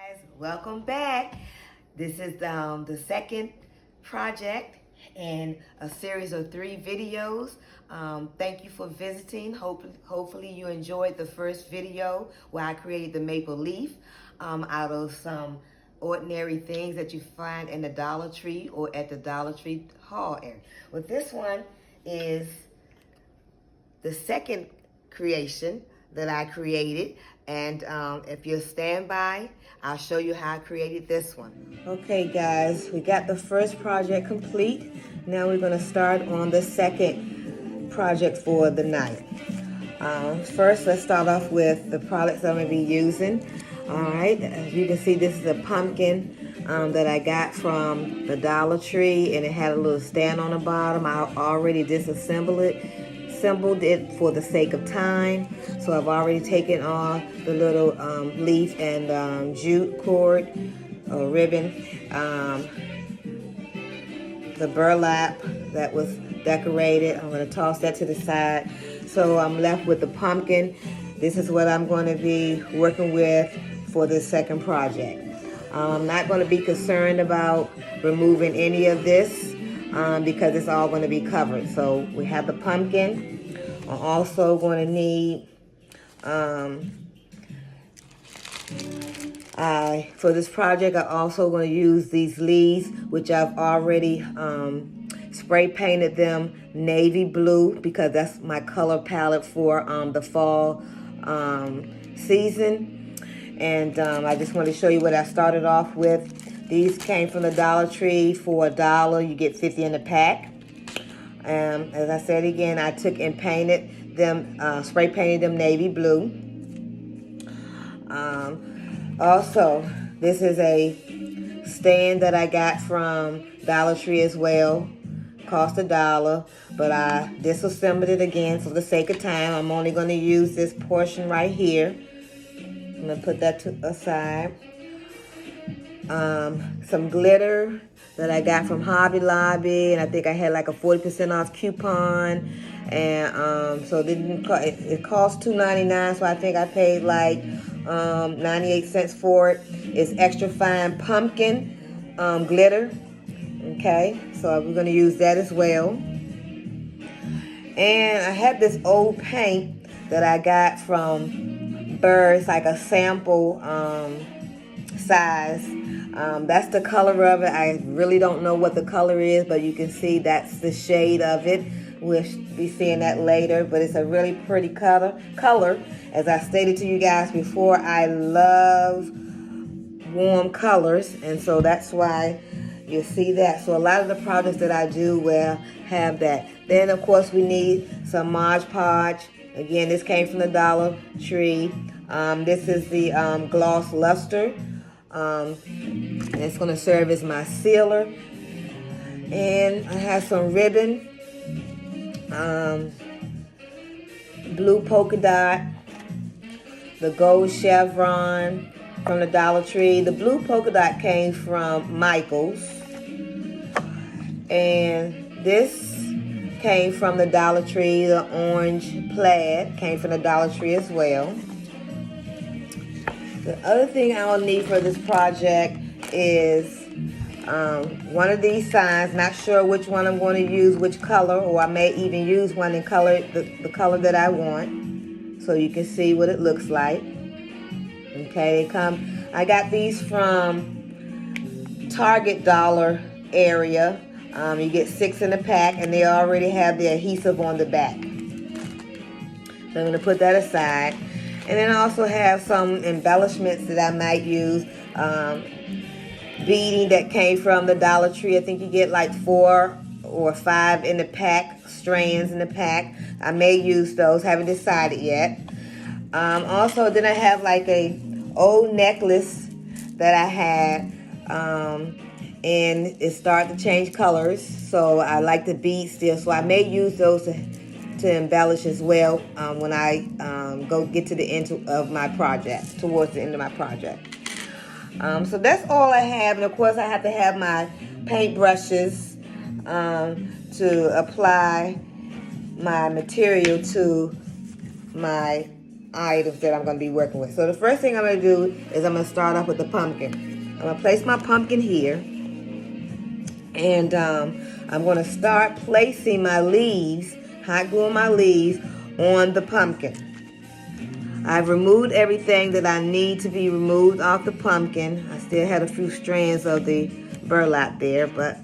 Guys, welcome back. This is the second project in a series of 3 videos. Thank you for visiting. Hopefully you enjoyed the first video where I created the maple leaf out of some ordinary things that you find in the Dollar Tree or at the Dollar Tree haul area. Well, this one is the second creation that I created, and if you'll stand by, I'll show you how I created this one. Okay guys, we got the first project complete. Now we're going to start on the second project for the night. First, let's start off with the products I'm going to be using. Alright, as you can see, this is a pumpkin that I got from the Dollar Tree, and it had a little stand on the bottom. I already disassembled it for the sake of time, so I've already taken off the little leaf and jute cord or ribbon, the burlap that was decorated. I'm going to toss that to the side, so I'm left with the pumpkin. This is what I'm going to be working with for this second project. I'm not going to be concerned about removing any of this because it's all going to be covered. So we have the pumpkin. I'm also going to need, for this project, I'm also going to use these leaves, which I've already spray painted them navy blue because that's my color palette for the fall season. And I just want to show you what I started off with. These came from the Dollar Tree for $1. You get 50 in a pack. As I said again, I took and painted them, spray painted them navy blue. Also, this is a stand that I got from Dollar Tree as well. Cost $1, but I disassembled it again for the sake of time. I'm only going to use this portion right here. I'm going to put that aside. Some glitter that I got from Hobby Lobby, and I think I had like a 40% off coupon, and so it cost $2.99, so I think I paid like 98 cents for it. It's extra fine pumpkin glitter. Okay, so we're going to use that as well. And I had this old paint that I got from Burrs, like a sample size. That's the color of it. I really don't know what the color is, but you can see that's the shade of it. We'll be seeing that later, but it's a really pretty color. As I stated to you guys before, I love warm colors, and so that's why you see that. So a lot of the projects that I do will have that. Then, of course, we need some Mod Podge. Again, this came from the Dollar Tree. This is the gloss luster. And it's going to serve as my sealer. And I have some ribbon, blue polka dot, the gold chevron from the Dollar Tree. The blue polka dot came from Michael's, and this came from the Dollar Tree. The orange plaid came from the Dollar Tree as well. The other thing I'll need for this project is one of these signs. Not sure which one I'm going to use, which color, or I may even use one in color, the color that I want, so you can see what it looks like. Okay, I got these from Target Dollar area. You get 6 in a pack, and they already have the adhesive on the back. So I'm going to put that aside. And then I also have some embellishments that I might use. Beading that came from the Dollar Tree. I think you get like 4 or 5 in the pack, strands in the pack. I may use those, haven't decided yet. Also, then I have like a old necklace that I had, and it started to change colors. So I like the beads still, so I may use those to embellish as well when I go get to the end of my project, towards the end of my project. So that's all I have, and of course I have to have my paint brushes to apply my material to my items that I'm going to be working with. So the first thing I'm going to do is I'm going to start off with the pumpkin. I'm going to place my pumpkin here. And I'm going to start placing my leaves, hot gluing my leaves on the pumpkin. I've removed everything that I need to be removed off the pumpkin. I still had a few strands of the burlap there, but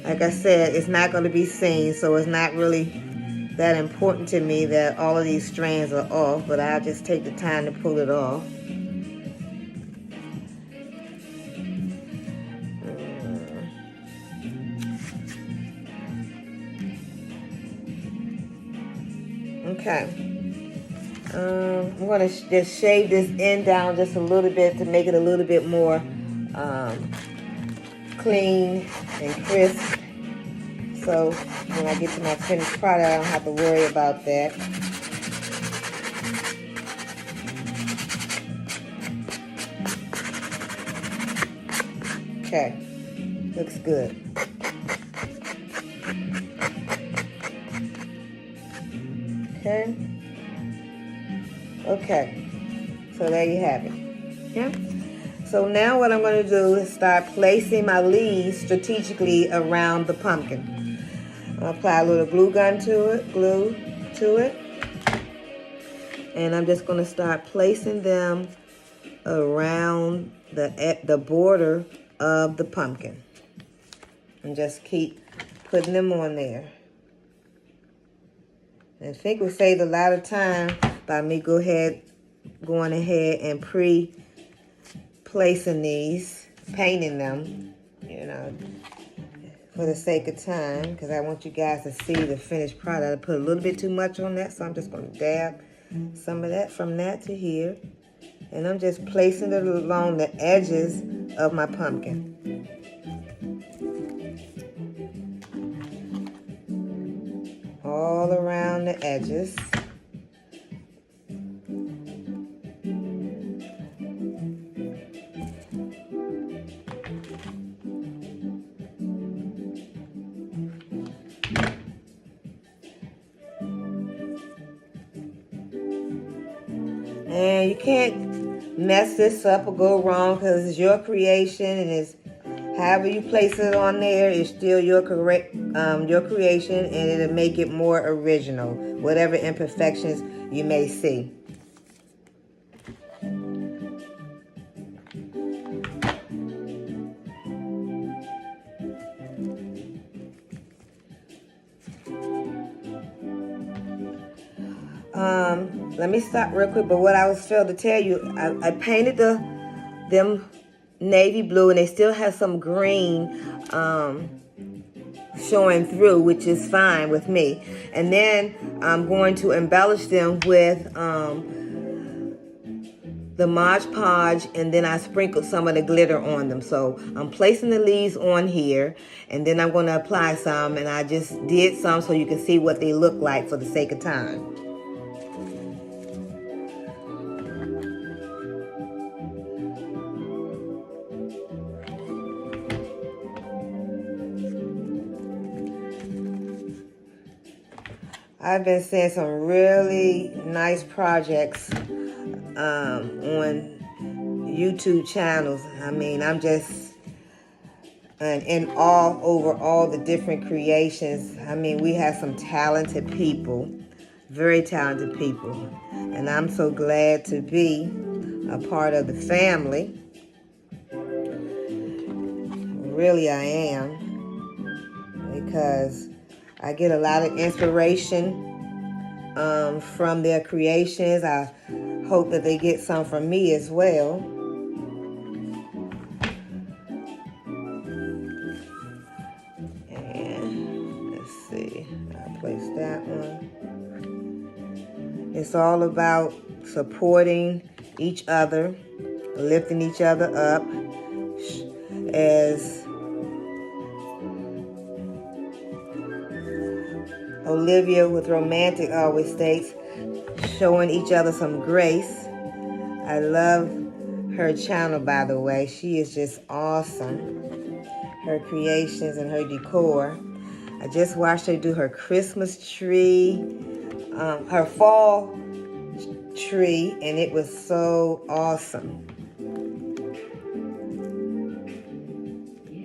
like I said, it's not going to be seen, so it's not really that important to me that all of these strands are off, but I'll just take the time to pull it off. Okay. I'm going to just shave this end down just a little bit to make it a little bit more clean and crisp. So when I get to my finished product, I don't have to worry about that. Okay, looks good. Okay, so there you have it. Okay. So now what I'm going to do is start placing my leaves strategically around the pumpkin. I'll apply a little glue to it. And I'm just going to start placing them around the border of the pumpkin. And just keep putting them on there. And I think we saved a lot of time by me going ahead and placing these, painting them, you know, for the sake of time, because I want you guys to see the finished product. I put a little bit too much on that, so I'm just going to dab some of that from that to here. And I'm just placing it along the edges of my pumpkin. All around the edges. And you can't mess this up or go wrong because it's your creation, and it's however you place it on there is still your creation, and it'll make it more original, whatever imperfections you may see. Let me stop real quick, but what I was failed to tell you, I painted them navy blue, and they still have some green showing through, which is fine with me. And then I'm going to embellish them with the Mod Podge, and then I sprinkled some of the glitter on them. So I'm placing the leaves on here, and then I'm going to apply some, and I just did some so you can see what they look like for the sake of time. I've been seeing some really nice projects on YouTube channels. I mean, I'm just in awe over all the different creations. I mean, we have some talented people, very talented people. And I'm so glad to be a part of the family. Really, I am. Because I get a lot of inspiration from their creations. I hope that they get some from me as well. And let's see, I'll place that one. It's all about supporting each other, lifting each other up, as Olivia with Romantic always states, showing each other some grace. I love her channel, by the way. She is just awesome. Her creations and her decor. I just watched her do her Christmas tree, her fall tree, and it was so awesome.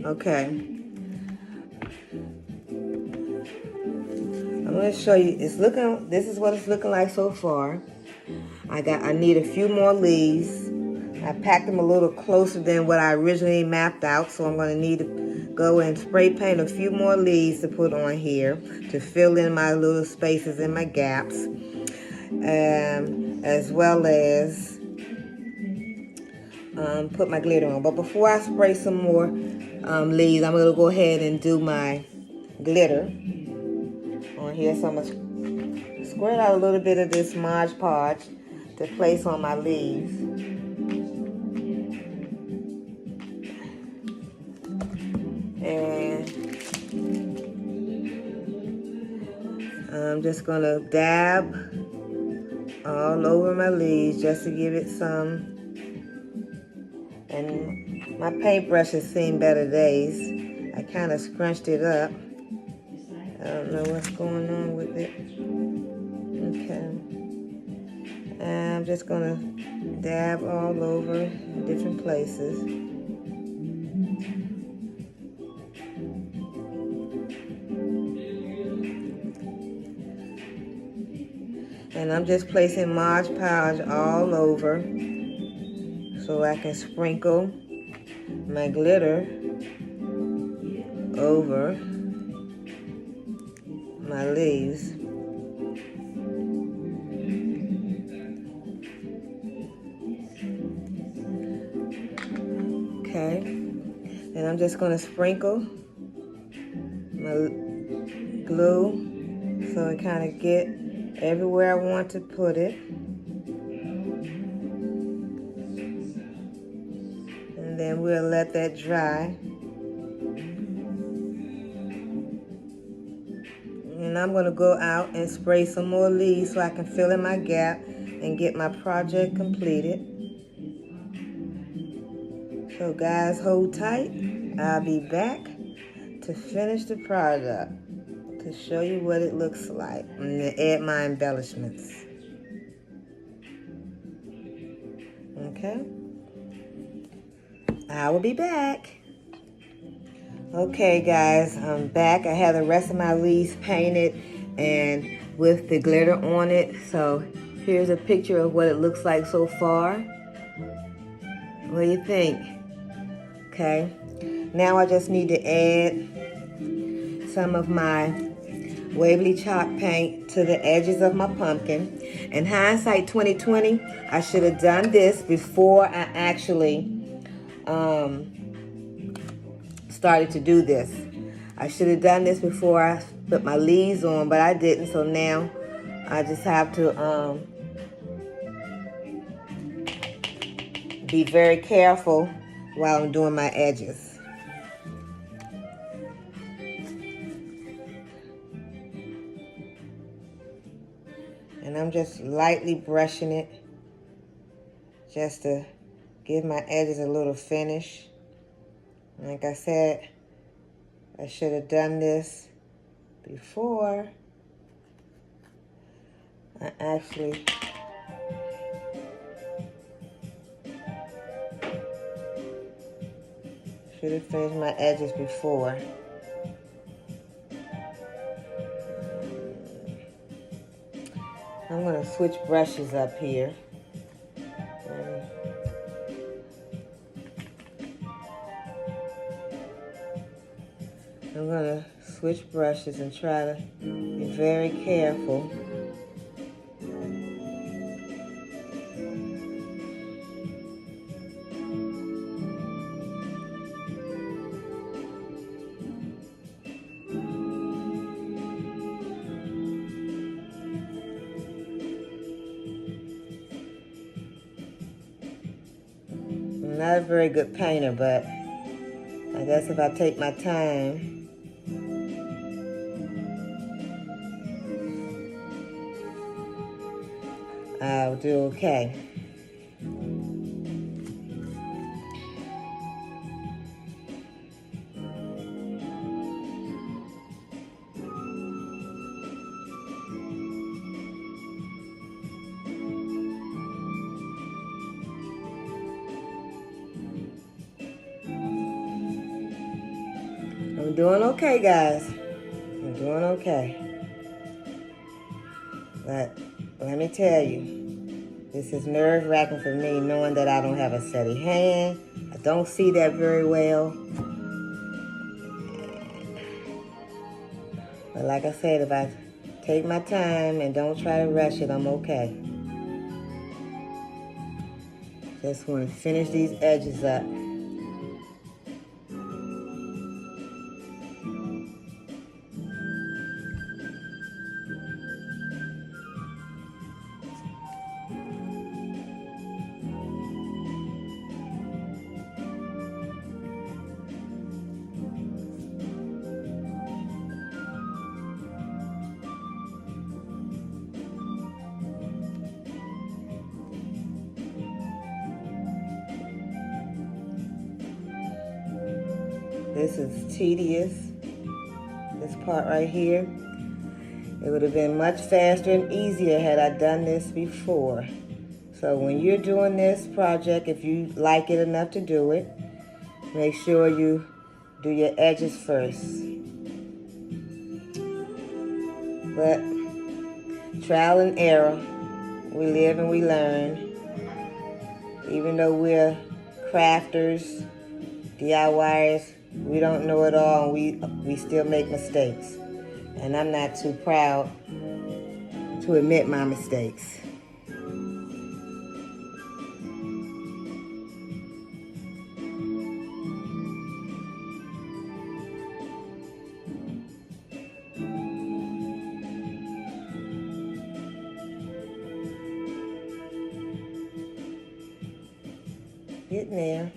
Okay. I'm going to show you. This is what it's looking like so far. I need a few more leaves. I packed them a little closer than what I originally mapped out, so I'm going to need to go and spray paint a few more leaves to put on here to fill in my little spaces and my gaps, as well as put my glitter on. But before I spray some more leaves, I'm going to go ahead and do my glitter on here. So I'm going to squirt out a little bit of this Mod Podge to place on my leaves. And I'm just going to dab all over my leaves just to give it some. And my paintbrush has seen better days. I kind of scrunched it up. I don't know what's going on with it. Okay. And I'm just going to dab all over different places. And I'm just placing Mod Podge all over so I can sprinkle my glitter over my leaves. Okay, and I'm just going to sprinkle my glue so it kind of get everywhere I want to put it. And then we'll let that dry. And I'm going to go out and spray some more leaves so I can fill in my gap and get my project completed. So guys, hold tight. I'll be back to finish the product, to show you what it looks like and to add my embellishments. Okay? I will be back. Okay guys, I'm back. I have the rest of my leaves painted and with the glitter on it. So here's a picture of what it looks like so far. What do you think? Okay. Now I just need to add some of my Waverly chalk paint to the edges of my pumpkin. In hindsight 2020, I should have done this before I actually started to do this. I should have done this before I put my leaves on, but I didn't, so now I just have to be very careful while I'm doing my edges. And I'm just lightly brushing it just to give my edges a little finish. Like I said, I should have done this before I actually should have finished my edges before. I'm going to switch brushes up here. I'm going to switch brushes and try to be very careful. I'm not a very good painter, but I guess if I take my time, I'll do okay. I'm doing okay, guys. I'm doing okay. But let me tell you, this is nerve-wracking for me, knowing that I don't have a steady hand. I don't see that very well. But like I said, if I take my time and don't try to rush it, I'm okay. Just want to finish these edges up. This is tedious, this part right here. It would have been much faster and easier had I done this before. So when you're doing this project, if you like it enough to do it, make sure you do your edges first. But trial and error, we live and we learn. Even though we're crafters, DIYers, we don't know it all, and we still make mistakes. And I'm not too proud to admit my mistakes. Getting there.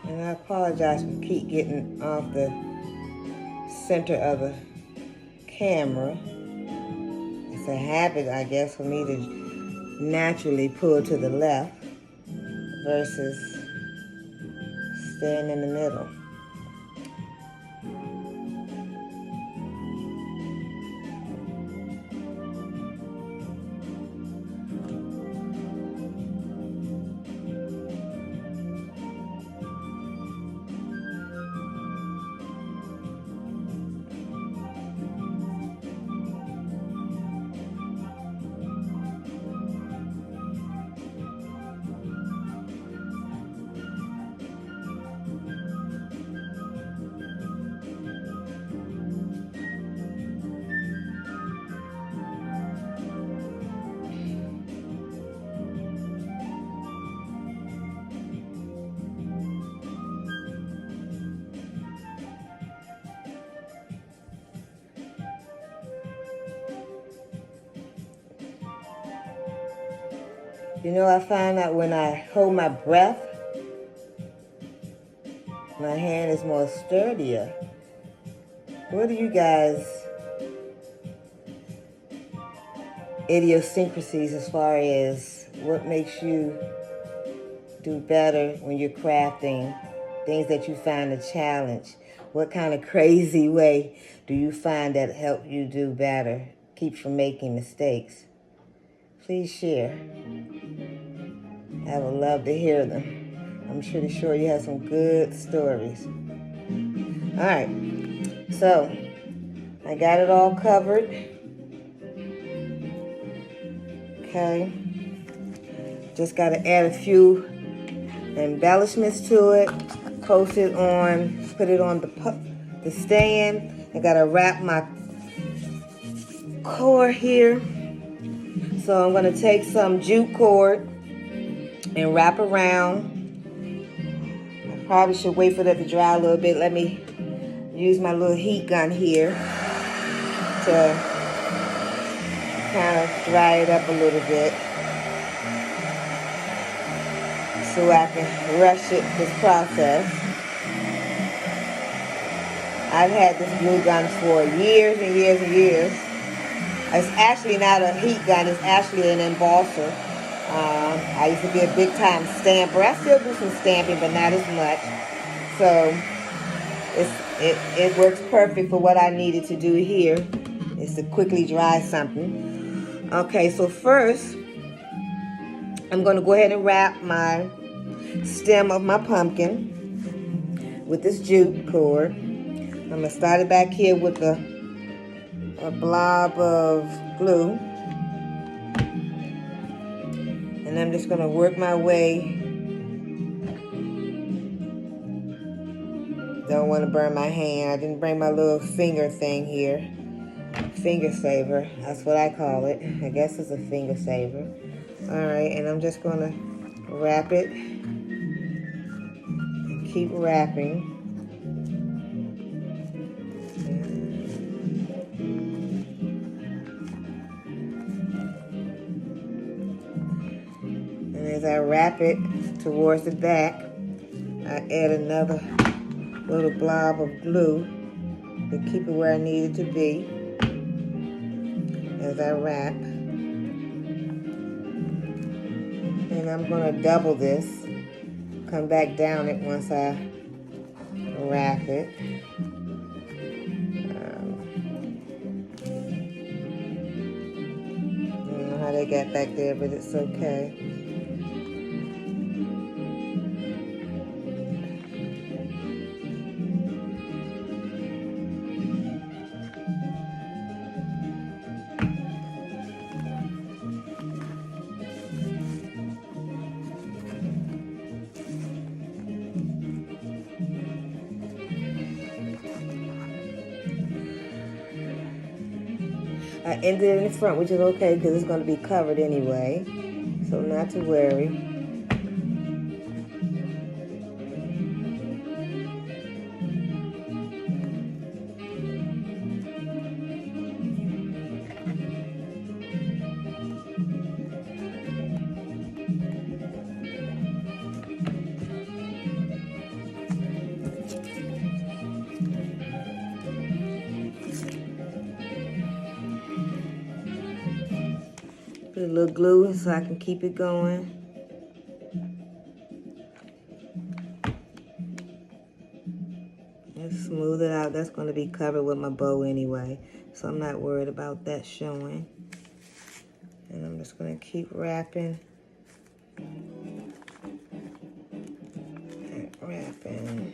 And I apologize for keep getting off the center of the camera. It's a habit, I guess, for me to naturally pull to the left versus staying in the middle. You know, I find that when I hold my breath, my hand is more sturdier. What are you guys' idiosyncrasies as far as what makes you do better when you're crafting things that you find a challenge? What kind of crazy way do you find that help you do better, keeps from making mistakes? Please share. I would love to hear them. I'm pretty sure you have some good stories. All right, so I got it all covered. Okay, just got to add a few embellishments to it. Post it on, put it on the stand. I got to wrap my core here. So I'm going to take some jute cord and wrap around. I probably should wait for that to dry a little bit. Let me use my little heat gun here to kind of dry it up a little bit so I can rush this process. I've had this glue gun for years and years and years. It's actually not a heat gun, it's actually an embosser. I used to be a big time stamper. I still do some stamping, but not as much. So it works perfect for what I needed to do here. is to quickly dry something. Okay, so first, I'm going to go ahead and wrap my stem of my pumpkin with this jute cord. I'm going to start it back here with a blob of glue. And I'm just going to work my way. Don't want to burn my hand. I didn't bring my little finger thing here. Finger saver. That's what I call it. I guess it's a finger saver. Alright, and I'm just going to wrap it. And keep wrapping. And as I wrap it towards the back, I add another little blob of glue to keep it where I need it to be as I wrap. And I'm going to double this, come back down it once I wrap it. I don't know how they got back there, but it's okay. I ended it in the front, which is okay because it's going to be covered anyway, so not to worry. Put a little glue so I can keep it going. Just smooth it out. That's going to be covered with my bow anyway, so I'm not worried about that showing. And I'm just going to keep wrapping. Wrapping.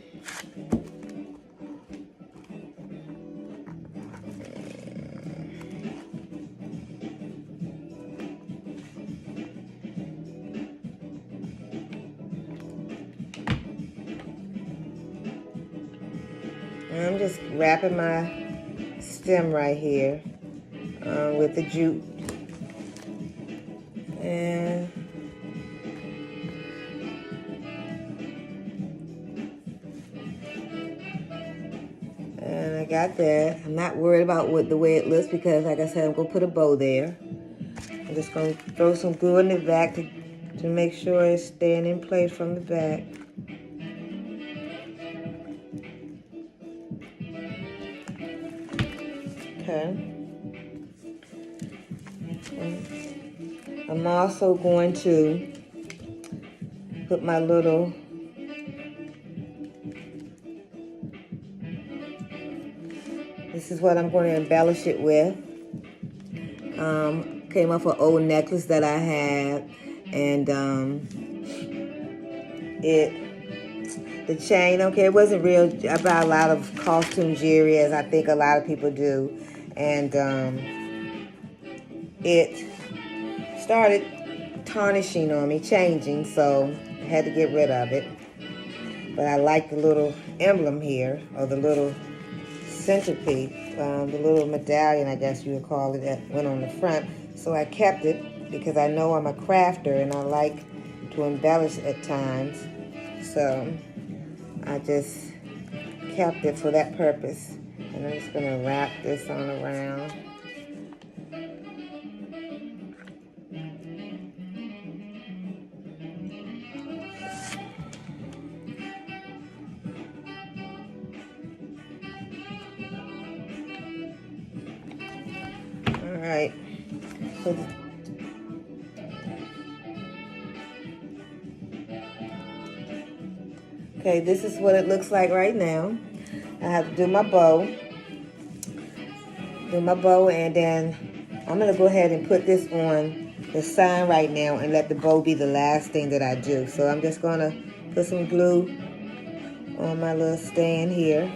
And I'm just wrapping my stem right here with the jute. And I got that. I'm not worried about the way it looks because, like I said, I'm going to put a bow there. I'm just going to throw some glue in the back to make sure it's staying in place from the back. Okay. I'm also going to put my little this is what I'm going to embellish it with. Came off an old necklace that I had, and the chain, okay, it wasn't real. I buy a lot of costume jewelry, as I think a lot of people do, and it started tarnishing on me, changing, so I had to get rid of it. But I like the little emblem here, or the little centerpiece, the little medallion, I guess you would call it, that went on the front. So I kept it because I know I'm a crafter and I like to embellish at times. So I just kept it for that purpose. And I'm just going to wrap this on around. All right. So okay, this is what it looks like right now. I have to do my bow. do my bow, and then I'm gonna go ahead and put this on the sign right now and let the bow be the last thing that I do. So I'm just gonna put some glue on my little stand here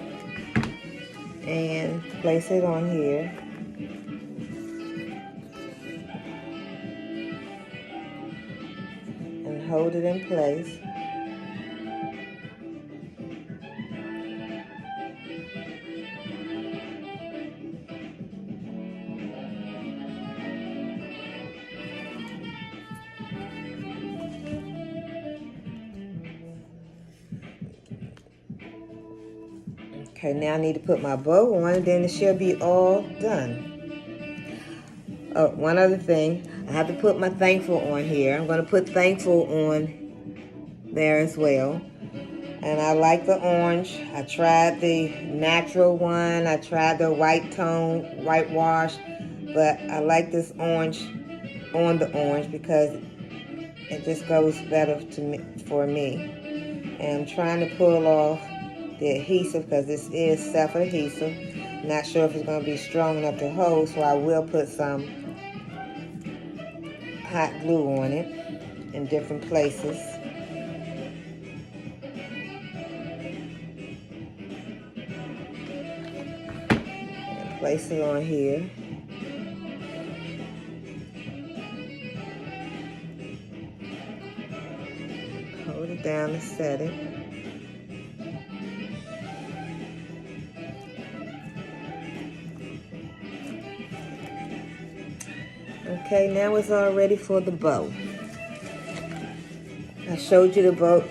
and place it on here. And hold it in place. Okay, now I need to put my bow on, and then it should be all done. Oh, one other thing, I have to put my thankful on here. I'm going to put thankful on there as well. And I like the orange. I tried the natural one. I tried the white tone, whitewash. But I like this orange on the orange because it just goes better to me, for me. And I'm trying to pull off the adhesive because this is self-adhesive. Not sure if it's going to be strong enough to hold, so I will put some hot glue on it in different places. And place it on here. Hold it down to set it. Okay, now it's all ready for the bow. I showed you the bow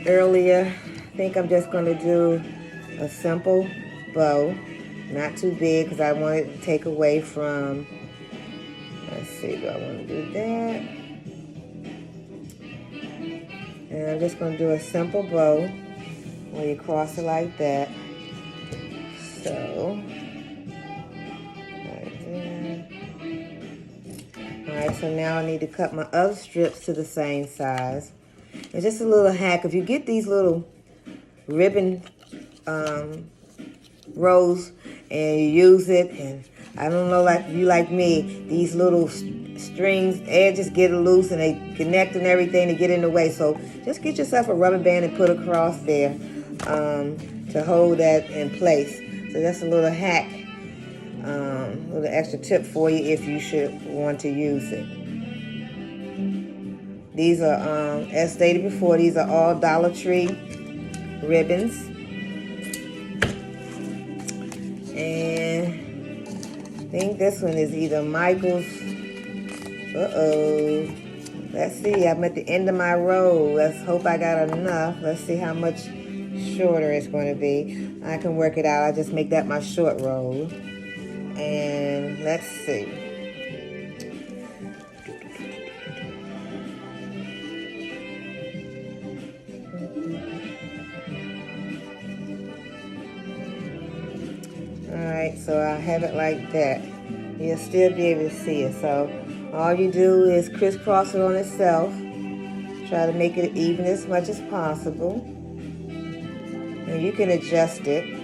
earlier. I think I'm just going to do a simple bow, not too big because I want it to take away from, let's see, do I want to do that? And I'm just going to do a simple bow where you cross it like that. So, right there. Alright, so now I need to cut my other strips to the same size. It's just a little hack. If you get these little ribbon rows and you use it, and I don't know, like you like me, these little strings, edges get loose and they connect and everything to get in the way. So just get yourself a rubber band and put across there to hold that in place. So that's a little hack, little extra tip for you if you should want to use it. These are, as stated before, these are all Dollar Tree ribbons. And I think this one is either Michael's. Uh-oh. Let's see, I'm at the end of my row. Let's hope I got enough. Let's see how much shorter it's going to be. I can work it out. I'll just make that my short roll. And let's see. Alright, so I have it like that. You'll still be able to see it. So all you do is crisscross it on itself. Try to make it even as much as possible. And you can adjust it.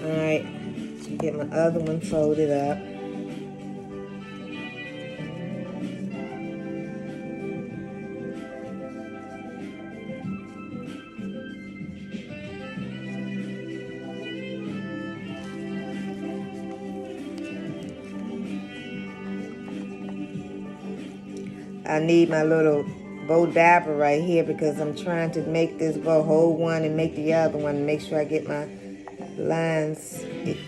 Alright, get my other one folded up. I need my little bow dabber right here because I'm trying to make this bow hold one and make the other one and make sure I get my lines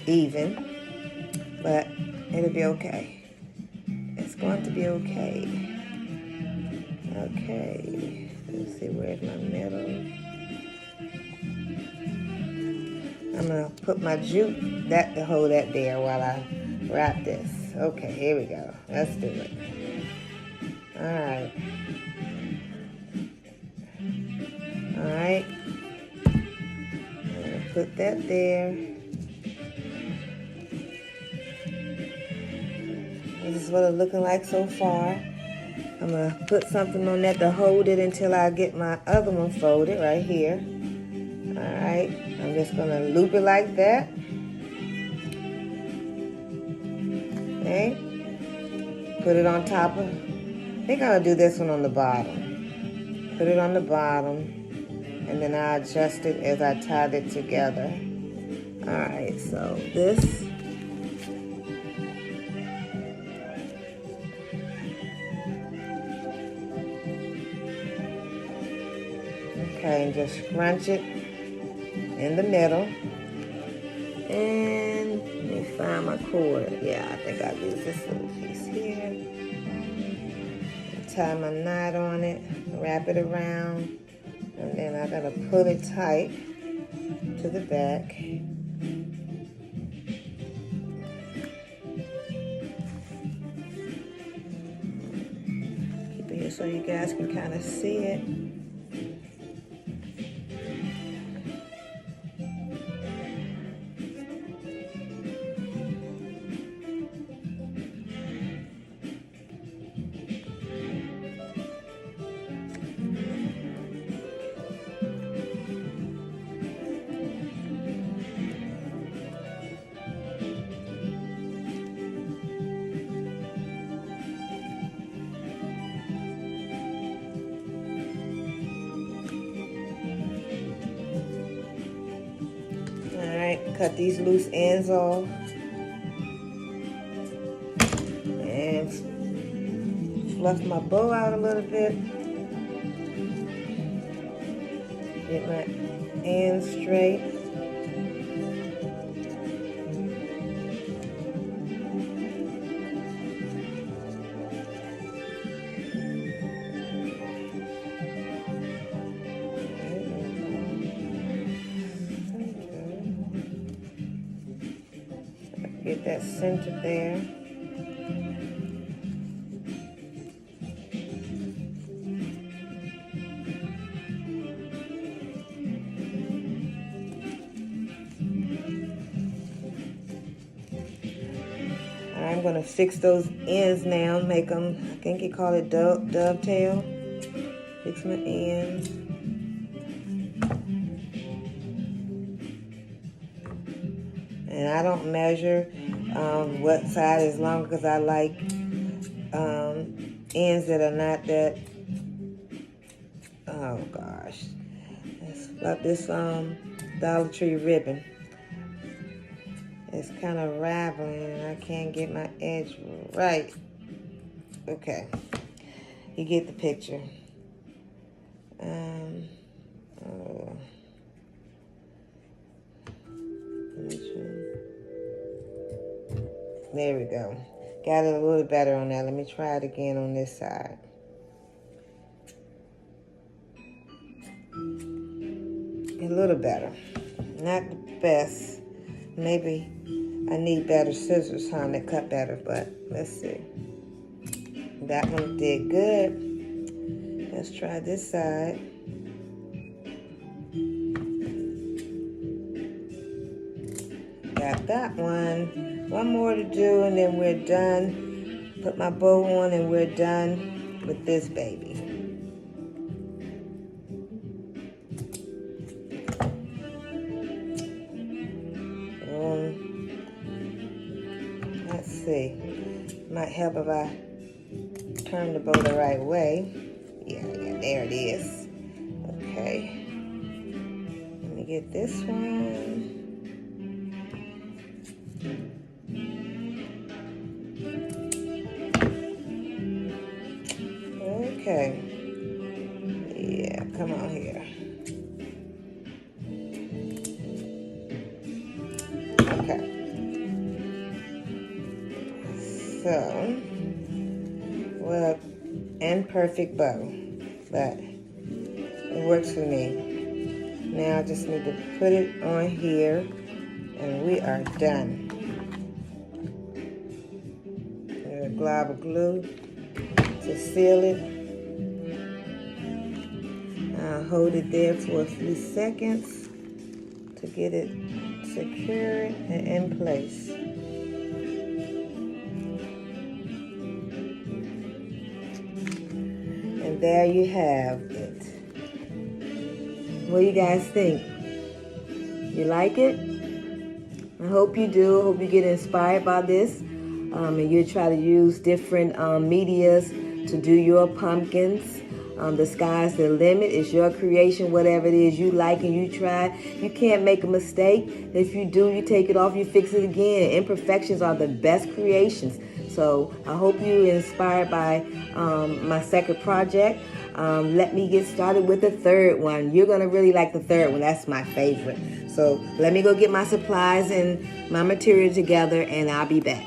even. But it'll be okay. It's going to be okay. Okay. Let's see, where's my middle? I'm going to put my jute that to hold that there while I wrap this. Okay, here we go. Let's do it. Alright. Alright. Put that there. This is what it's looking like so far. I'm going to put something on that to hold it until I get my other one folded right here. Alright. I'm just going to loop it like that. Okay, put it on top of, I think I'll do this one on the bottom. Put it on the bottom, and then I adjust it as I tied it together. All right, so this. Okay, and just scrunch it in the middle. And let me find my cord. Yeah, I think I'll use this little piece here. Tie my knot on it, wrap it around, and then I gotta pull it tight to the back. Keep it here so you guys can kind of see it. Cut these loose ends off and fluff my bow out a little bit. Get my ends straight. Get that center there. I'm going to fix those ends now, make them, I think you call it dovetail. Fix my ends. And I don't measure what side is longer because I like ends that are not that, oh gosh. Let's flip this Dollar Tree ribbon. It's kind of raveling and I can't get my edge right. Okay, you get the picture. There we go. Got it a little better on that. Let me try it again on this side. A little better. Not the best. Maybe I need better scissors, huh, to cut better, but let's see. That one did good. Let's try this side. Got that one. One more to do and then we're done. Put my bow on and we're done with this baby. Let's see. Might help if I turn the bow the right way. Yeah, there it is. Okay. Let me get this one. Okay. Yeah, come on here. Okay. So, well, imperfect bow, but it works for me. Now I just need to put it on here, and we are done. A glob of glue to seal it. I'll hold it there for a few seconds to get it secure and in place. And there you have it. What do you guys think? You like it? I hope you do. I hope you get inspired by this. and you try to use different medias to do your pumpkins. The sky's the limit. It's your creation, whatever it is you like and you try. You can't make a mistake. If you do, you take it off, you fix it again. Imperfections are the best creations. So I hope you're inspired by my second project. Let me get started with the third one. You're going to really like the third one. That's my favorite. So let me go get my supplies and my material together, and I'll be back.